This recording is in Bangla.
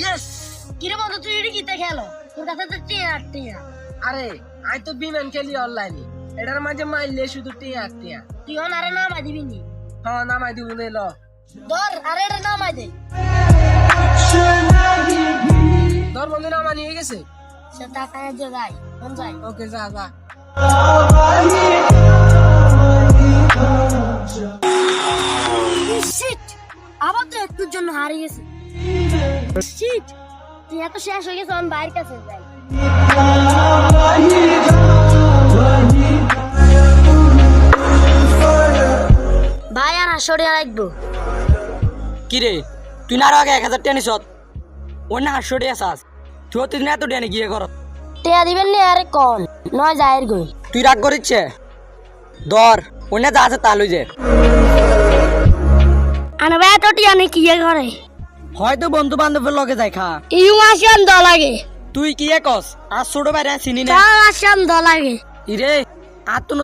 ইয়েস। কিরে বন্ধু তুই এটা কিতে খেলো? তোর কাছে তো টিয়া। আরে আমি তো বিমান খেলি অনলাইনে, এটার মাঝে মাইলে শুধু টিয়া। তুই অন আরে নামাই দিবি নি? হ্যাঁ নামাই দিব ল। ধর আরে এটা নামাই দে। ধর বন্ধু নামা নিয়ে গেছে। সে টাকা যে যাই কোন যাই। ওকে যা যা। শিট, আবার তো একটুর জন্য হারিয়ে গেছে। শিট, তুই এত শেষ হয়ে গেছে, আমি বাইরের কাছে যাই। ভাই আর 800 টাকা লাগবো। কিরে তুই না আরো আগে 1000 টাকা নিছত, অন্য 800 টাকা চাস। তুই তুই না এত টাকা গিয়ে কর। টিয়া দিবেন নি আরে কোন নয় যায়ের গই। তুই রাগ করিচ্ছে ধর, অন্য যা আছে তা লই যে। আনে ভাই তো টিয়া নে কি করে? হয়তো বন্ধু বান্ধবের লগে যাই খা। ইউ আসেন দ লাগে। তুই কি কস? আর ছোট ভাই চিনি না। আসেন দ লাগে। ইরে আর তো